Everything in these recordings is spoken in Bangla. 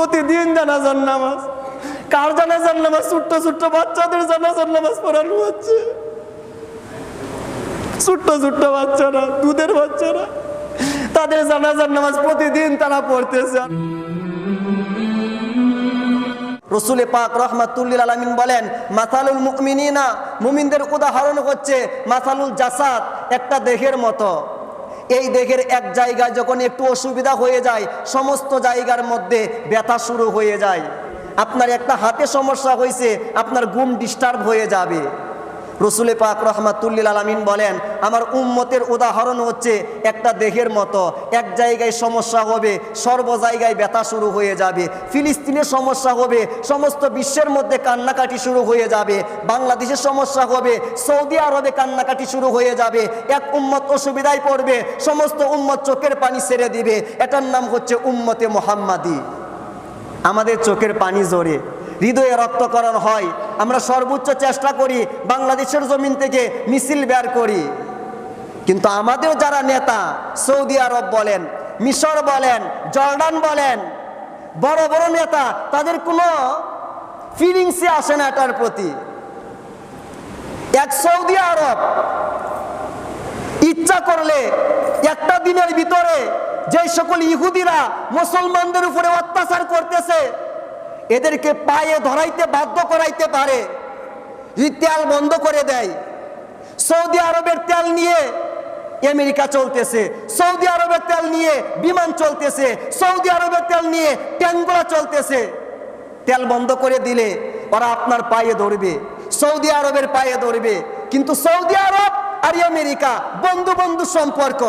প্রতিদিন জানাজার নামাজ। কার জানাজার নামাজ? ছোট্ট ছোট্ট বাচ্চাদের জানাজার নামাজ পড়ানো হচ্ছে। ছোট্ট ছোট্ট বাচ্চারা, দুধের বাচ্চারা, তাদের জানাজার নামাজ প্রতিদিন তারা পড়তেছে। রসুল পাক রহমাতুল্লিল আলামিন বলেন, মাসালুল মুমিনিনা, মুমিনদের উদাহরণ হচ্ছে মাসালুল জাসাদ, একটা দেহের মতো। এই দেহের এক জায়গায় যখন একটু অসুবিধা হয়ে যায়, সমস্ত জায়গার মধ্যে ব্যথা শুরু হয়ে যায়। আপনার একটা হাতে সমস্যা হয়েছে, আপনার ঘুম ডিস্টার্ব হয়ে যাবে। রসুল পাক রহমাতুল্লিল আলামিন বলেন, আমার উম্মতের উদাহরণ হচ্ছে একটা দেহের মতো। এক জায়গায় সমস্যা হবে, সর্ব জায়গায় ব্যথা শুরু হয়ে যাবে। ফিলিস্তিনের সমস্যা হবে, সমস্ত বিশ্বের মধ্যে কান্নাকাটি শুরু হয়ে যাবে। বাংলাদেশের সমস্যা হবে, সৌদি আরবে কান্নাকাটি শুরু হয়ে যাবে। এক উম্মত অসুবিধায় পড়বে, সমস্ত উম্মত চোখের পানি ছেড়ে দিবে। এটার নাম হচ্ছে উম্মতে মুহাম্মাদি। আমাদের চোখের পানি ঝরে, হৃদয়ে রক্তকরণ হয়। আমরা সর্বোচ্চ চেষ্টা করি বাংলাদেশের জমিন থেকে মিছিল বের করি, কিন্তু আমাদের যারা নেতা, সৌদি আরব বলেন, মিশর বলেন, জর্ডান বলেন, বড় বড় নেতা, তাদের কোনো ফিলিংসই আসে না এটার প্রতি। এক সৌদি আরব ইচ্ছা করলে একটা দিনের ভিতরে যে সকল ইহুদিরা মুসলমানদের উপরে অত্যাচার করতেছে, এদেরকে পায়ে ধরাইতে বাধ্য করাইতে পারে, তেল বন্ধ করে দেয়। সৌদি আরবের তেল নিয়ে আমেরিকা চলতেছে, সৌদি আরবের তেল নিয়ে বিমান চলতেছে, সৌদি আরবের তেল নিয়ে ট্যাঙ্কগুলো চলতেছে। তেল বন্ধ করে দিলে ওরা আপনার পায়ে ধরবে, সৌদি আরবের পায়ে ধরবে। কিন্তু সৌদি আরব আর আমেরিকা বন্ধু বন্ধু সম্পর্ক।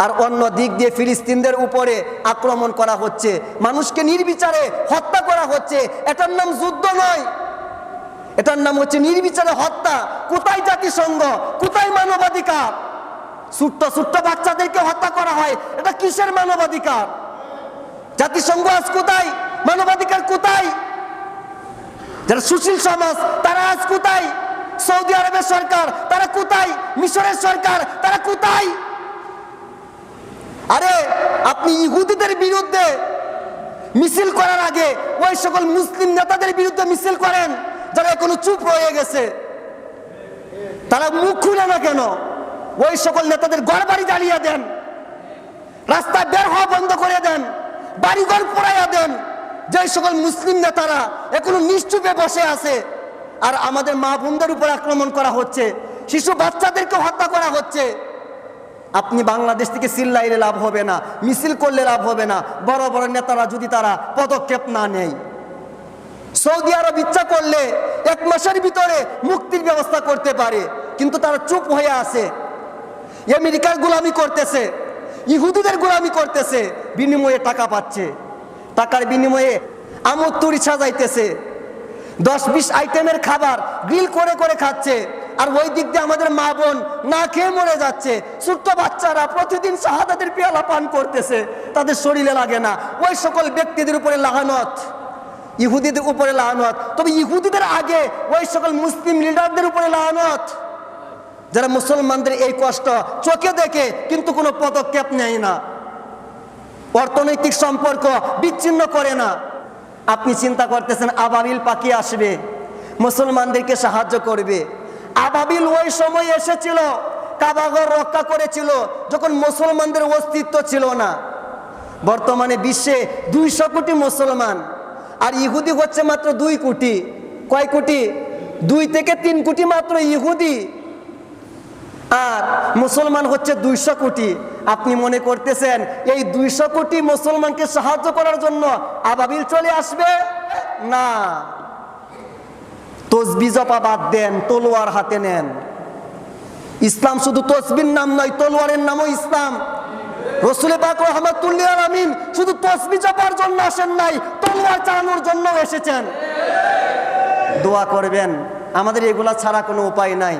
আর অন্য দিক দিয়ে ফিলিস্তিনদের উপরে আক্রমণ করা হচ্ছে, মানুষকে নির্বিচারে হত্যা করা হচ্ছে। এটার নাম যুদ্ধ নয়, এটার নাম হচ্ছে নির্বিচারে হত্যা। কোথায় জাতিসংঘ, কোথায় মানবাধিকার? ছোট্ট ছোট্ট বাচ্চাদেরকে হত্যা করা হয়, এটা কিসের মানবাধিকার? জাতিসংঘ আজ কোথায়? মানবাধিকার কোথায়? যারা সুশীল সমাজ তারা আজ কোথায়? সৌদি আরবের সরকার তারা কোথায়? মিশরের সরকার তারা কোথায়? আরে আপনি ইহুদিদের বিরুদ্ধে মিছিল করার আগে ওই সকল মুসলিম নেতাদের বিরুদ্ধে মিছিল করেন যারা এখনো চুপ রয়ে গেছে। তারা মুখ খুলে না কেন? ওই সকল নেতাদের ঘর বাড়ি জ্বালিয়ে দেন, রাস্তায় বের হওয়া বন্ধ করে দেন, বাড়িঘর পোড়াইয়া দেন। যে সকল মুসলিম নেতারা এখনো নিশ্চুপে বসে আছে, আর আমাদের মা বোনদের উপর আক্রমণ করা হচ্ছে, শিশু বাচ্চাদেরকে হত্যা করা হচ্ছে। আপনি বাংলাদেশ থেকে চিল্লাইলে লাভ হবে না, মিছিল করলে লাভ হবে না, বড় বড় নেতারা যদি তারা পদক্ষেপ না নেয়। সৌদি আরব ইচ্ছা করলে 1 মাসের ভিতরে মুক্তির ব্যবস্থা করতে পারে, কিন্তু তারা চুপ হয়ে আছে। আমেরিকার গোলামি করতেছে, ইহুদিদের গোলামি করতেছে, বিনিময়ে টাকা পাচ্ছে। টাকার বিনিময়ে আমোদ তুরি সাজাইতেছে, 10-20 আইটেমের খাবার গ্রিল করে করে খাচ্ছে। আর ওই দিক দিয়ে আমাদের মা বোন না খেয়ে মরে যাচ্ছে। ছোট্ট বাচ্চারা প্রতিদিন শাহাদাতের পেয়ালা পান করতেছে, তাদের শরীরে লাগে না। ওই সকল ব্যক্তিদের উপরে লানত, ইহুদিদের উপরে লানত। তবে ইহুদিদের আগে ওই সকল মুসলিম লিডারদের উপরে লানত, যারা মুসলমানদের এই কষ্ট চোখে দেখে কিন্তু কোনো পদক্ষেপ নেয় না, অর্থনৈতিক সম্পর্ক বিচ্ছিন্ন করে না। আপনি চিন্তা করতেছেন আবাবিল পাখি আসবে, মুসলমানদেরকে সাহায্য করবে। আবাবিল ওই সময় এসেছিল, কাবাঘর রক্ষা করেছিল যখন মুসলমানদের অস্তিত্ব ছিল না। বর্তমানে বিশ্বে 200 কোটি মুসলমান, আর ইহুদি হচ্ছে মাত্র 2 কোটি। কয় কোটি? 2 থেকে 3 কোটি মাত্র ইহুদি, আর মুসলমান হচ্ছে 200 কোটি। আপনি মনে করতেছেন এই 200 কোটি মুসলমানকে সাহায্য করার জন্য আবাবিল চলে আসবে? না। তসবিহ জপা বাদ দেন, তলোয়ার হাতে নেন। ইসলাম শুধু তসবির নাম নয়, তলোয়ারের নামও ইসলাম। রসুল পাক রহমাতুল্লিল আলামিন শুধু তসবিহ জপার জন্য আসেন নাই, তলোয়ার চালানোর জন্য এসেছেন। দোয়া করবেন, আমাদের এগুলা ছাড়া কোনো উপায় নাই।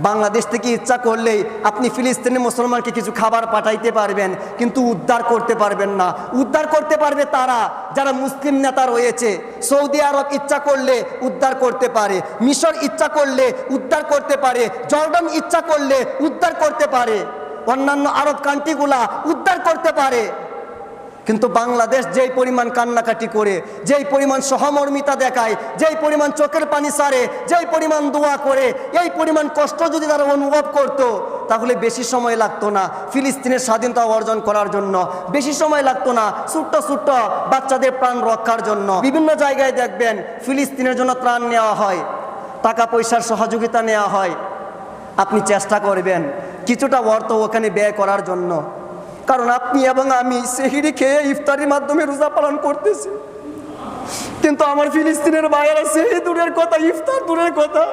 বাংলাদেশ থেকে ইচ্ছা করলেই আপনি ফিলিস্তিনি মুসলমানকে কিছু খাবার পাঠাইতে পারবেন, কিন্তু উদ্ধার করতে পারবেন না। উদ্ধার করতে পারবে তারা যারা মুসলিম নেতা রয়েছে। সৌদি আরব ইচ্ছা করলে উদ্ধার করতে পারে, মিশর ইচ্ছা করলে উদ্ধার করতে পারে, জর্ডান ইচ্ছা করলে উদ্ধার করতে পারে, অন্যান্য আরব কান্ট্রিগুলা উদ্ধার করতে পারে। কিন্তু বাংলাদেশ যেই পরিমাণ কান্নাকাটি করে, যেই পরিমাণ সহমর্মিতা দেখায়, যেই পরিমাণ চোখের পানি ছাড়ে, যেই পরিমাণ দোয়া করে, এই পরিমাণ কষ্ট যদি তারা অনুভব করত, তাহলে বেশি সময় লাগতো না ফিলিস্তিনের স্বাধীনতা অর্জন করার জন্য, বেশি সময় লাগতো না ছোট্ট ছোট্ট বাচ্চাদের প্রাণ রক্ষার জন্য। বিভিন্ন জায়গায় দেখবেন ফিলিস্তিনের জন্য ত্রাণ নেওয়া হয়, টাকা পয়সার সহযোগিতা নেওয়া হয়। আপনি চেষ্টা করবেন কিছুটা অর্থ ওখানে ব্যয় করার জন্য, কারণ আপনি এবং আমি সেহরি খেয়ে ইফতারির মাধ্যমে রোজা পালন করতেছি, কিন্তু আমার ফিলিস্তিনের ভাইয়েরা সেহরি দূরের কথা, ইফতার দূরের কথা।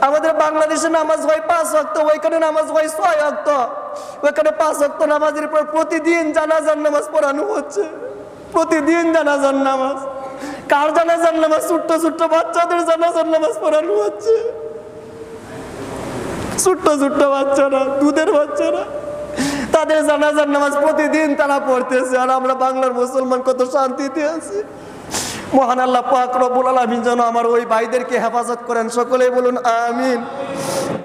আমাদের বাংলাদেশে নামাজ হয় 5 ওয়াক্ত, ওইখানে নামাজ হয় 6 ওয়াক্ত। ওইখানে 5 ওয়াক্ত নামাজের পর প্রতিদিন জানাজার নামাজ পড়ানো হচ্ছে, প্রতিদিন জানাজার নামাজ। কার জানাজার নামাজ? ছোট্ট ছোট্ট বাচ্চাদের জানাজার নামাজ পড়ানো হচ্ছে, ছোট্ট ছোট্ট বাচ্চারা, দুধের বাচ্চারা, তাদের জানাজার নামাজ প্রতিদিন তারা পড়তেছে। আর আমরা বাংলার মুসলমান কত শান্তিতে আছি। মহান আল্লাহ পাক রব্বুল আলামিন যেন আমার ওই ভাইদেরকে হেফাজত করেন, সকলেই বলুন আমিন।